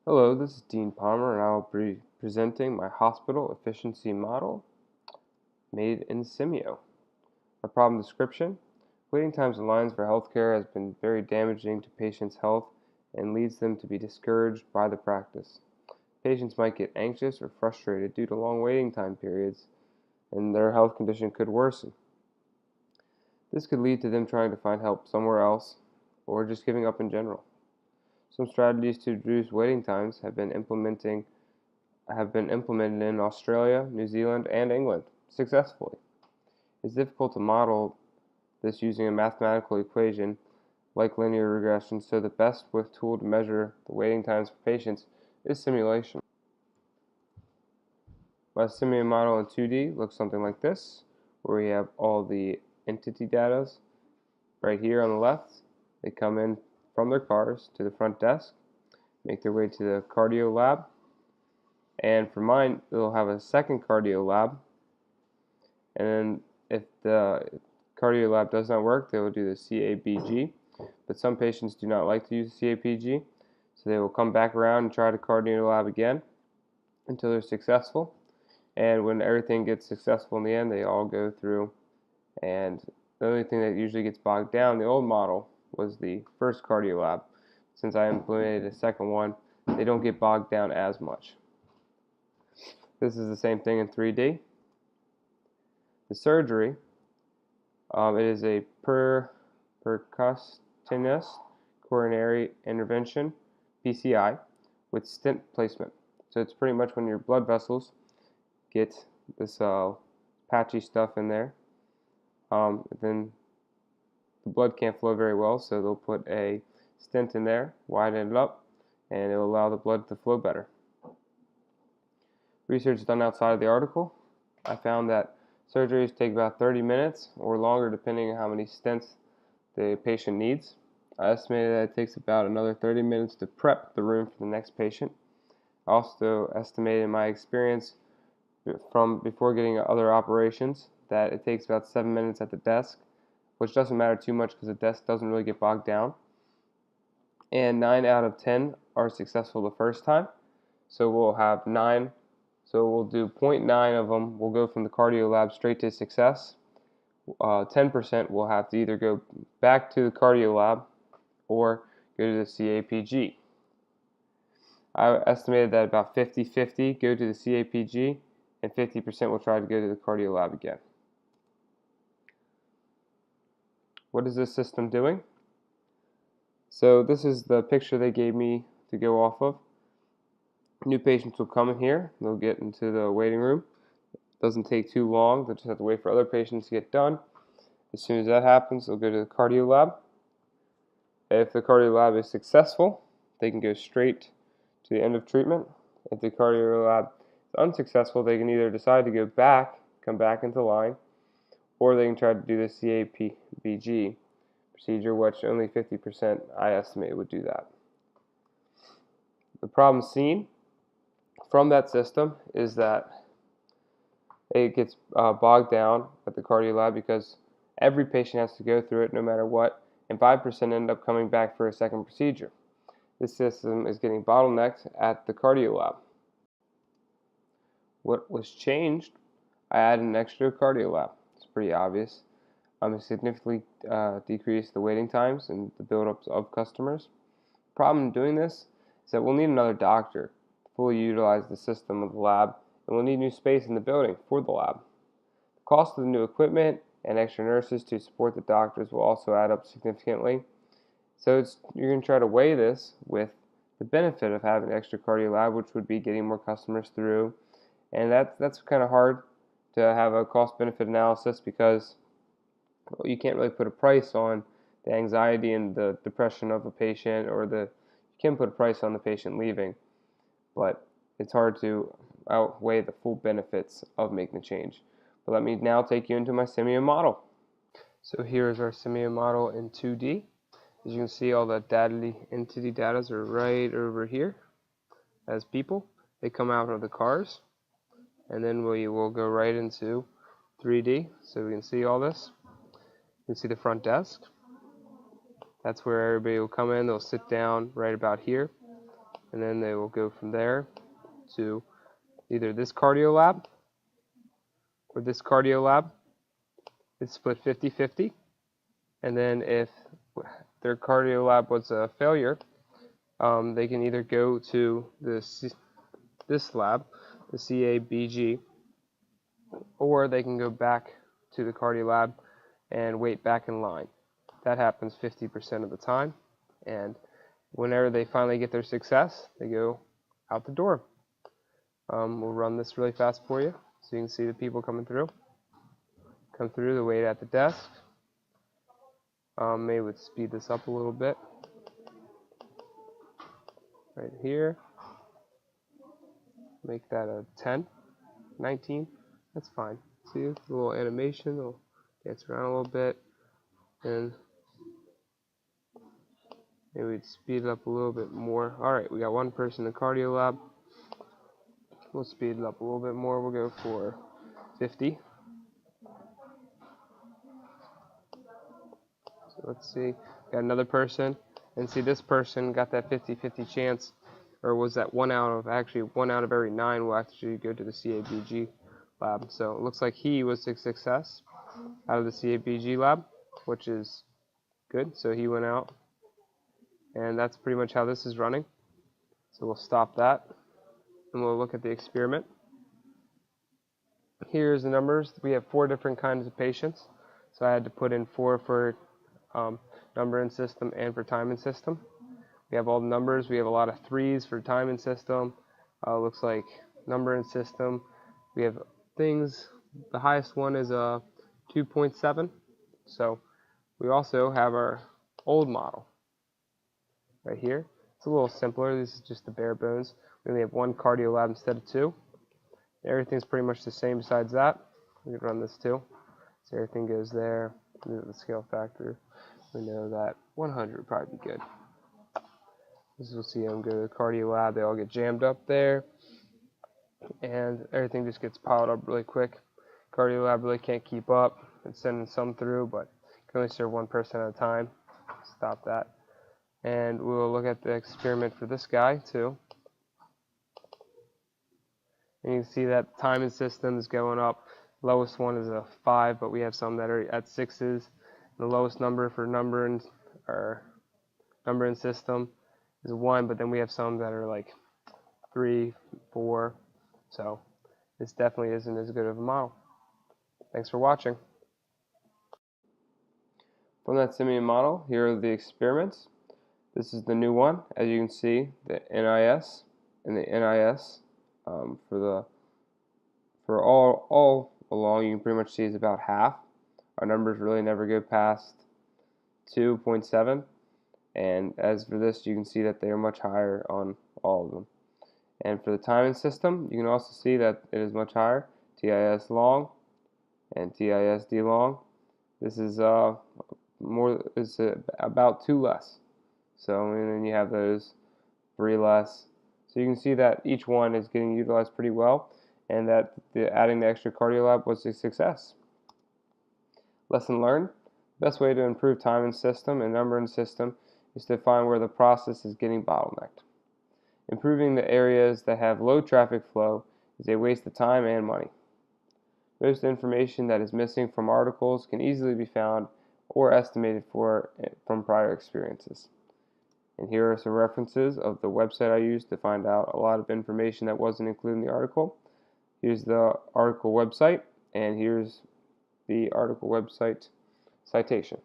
Hello, this is Dean Palmer, and I will be presenting my hospital efficiency model made in Simio. My problem description: waiting times and lines for healthcare has been very damaging to patients' health and leads them to be discouraged by the practice. Patients might get anxious or frustrated due to long waiting time periods, and their health condition could worsen. This could lead to them trying to find help somewhere else or just giving up in general. Some strategies to reduce waiting times have been implemented in Australia, New Zealand, and England successfully. It's difficult to model this using a mathematical equation like linear regression, so the best tool to measure the waiting times for patients is simulation. My Simio model in 2D looks something like this, where we have all the entity data right here on the left. They come in from their cars to the front desk, make their way to the cardio lab, and for mine, they'll have a second cardio lab, and then if the cardio lab does not work, they will do the CABG, but some patients do not like to use the CABG, so they will come back around and try the cardio lab again until they're successful, and when everything gets successful in the end, they all go through, and the only thing that usually gets bogged down, the old model, was the first cardio lab. Since I implemented a second one, they don't get bogged down as much. This is the same thing in 3D. The surgery, it is a percutaneous coronary intervention, PCI, with stent placement. So it's pretty much when your blood vessels get this patchy stuff in there, then the blood can't flow very well, so they'll put a stent in there, widen it up, and it will allow the blood to flow better. Research done outside of the article, I found that surgeries take about 30 minutes or longer depending on how many stents the patient needs. I estimated that it takes about another 30 minutes to prep the room for the next patient. I also estimated my experience from before getting other operations that it takes about 7 minutes at the desk, which doesn't matter too much because the desk doesn't really get bogged down. And 9 out of 10 are successful the first time. So we'll have 9. So we'll do 0.9 of them. We'll go from the cardio lab straight to success. 10% will have to either go back to the cardio lab or go to the CAPG. I estimated that about 50-50 go to the CAPG and 50% will try to go to the cardio lab again. What is this system doing? So this is the picture they gave me to go off of. New patients will come in here, they'll get into the waiting room. It doesn't take too long, they'll just have to wait for other patients to get done. As soon as that happens, they'll go to the cardio lab. If the cardio lab is successful, they can go straight to the end of treatment. If the cardio lab is unsuccessful, they can either decide to go back, come back into line, or they can try to do the CAPBG procedure, which only 50% I estimate would do that. The problem seen from that system is that it gets bogged down at the cardio lab because every patient has to go through it no matter what, and 5% end up coming back for a second procedure. This system is getting bottlenecked at the cardio lab. What was changed? I added an extra cardio lab. It's pretty obvious. It significantly decreased the waiting times and the buildups of customers. The problem in doing this is that we'll need another doctor to fully utilize the system of the lab, and we'll need new space in the building for the lab. The cost of the new equipment and extra nurses to support the doctors will also add up significantly. So you're going to try to weigh this with the benefit of having an extra cardio lab, which would be getting more customers through. And that's kind of hard to have a cost-benefit analysis because you can't really put a price on the anxiety and the depression of a patient, or you can put a price on the patient leaving, but it's hard to outweigh the full benefits of making the change. But let me now take you into my Simio model. So here is our Simio model in 2D. As you can see, all the entity data are right over here as people. They come out of the cars, and then we will go right into 3D so we can see all this. You can see the front desk. That's where everybody will come in. They'll sit down right about here. and then they will go from there to either this cardio lab or this cardio lab. It's split 50-50, and then if their cardio lab was a failure, they can either go to this lab, the CABG, or they can go back to the cardio lab and wait back in line. That happens 50% of the time, and whenever they finally get their success, they go out the door. We'll run this really fast for you so you can see the people coming through. Come through, the wait at the desk. Maybe we'd speed this up a little bit. Right here. Make that a 10, 19. That's fine. See, a little animation. It'll dance around a little bit. And maybe we'd speed it up a little bit more. Alright, we got one person in the cardio lab. We'll speed it up a little bit more. We'll go for 50. So let's see. Got another person. And see, this person got that 50-50 chance, or was that one out of every 9 will actually go to the CABG lab. So it looks like he was a success out of the CABG lab, which is good. So he went out, and that's pretty much how this is running. So we'll stop that, and we'll look at the experiment. Here's the numbers. We have 4 different kinds of patients, so I had to put in 4 for number and system and for time and system. We have all the numbers. We have a lot of 3s for time and system. Looks like number and system. We have things. The highest one is a 2.7. So we also have our old model right here. It's a little simpler. This is just the bare bones. We only have 1 cardio lab instead of 2. Everything's pretty much the same besides that. We can run this too. So everything goes there. The scale factor. We know that 100 would probably be good. As we'll see them go to the cardio lab, they all get jammed up there, and everything just gets piled up really quick. Cardio lab really can't keep up. It's sending some through, but can only serve 1 person at a time. Stop that. And we'll look at the experiment for this guy too. And you can see that time and system is going up. Lowest one is a 5, but we have some that are at 6s. The lowest number for number and system is 1, but then we have some that are like 3, 4. So this definitely isn't as good of a model. Thanks for watching. From that Simio model, here are the experiments. This is the new one. As you can see, the NIS and the NIS for all along, you can pretty much see is about half. Our numbers really never go past 2.7, and as for this, you can see that they are much higher on all of them. And for the timing system, you can also see that it is much higher. TIS long and TISD long. This is about 2 less. So and then you have those 3 less. So you can see that each one is getting utilized pretty well, and that adding the extra cardio lab was a success. Lesson learned: best way to improve time and system and number and system is to find where the process is getting bottlenecked. Improving the areas that have low traffic flow is a waste of time and money. Most information that is missing from articles can easily be found or estimated from prior experiences. And here are some references of the website I used to find out a lot of information that wasn't included in the article. Here's the article website, and here's the article website citation.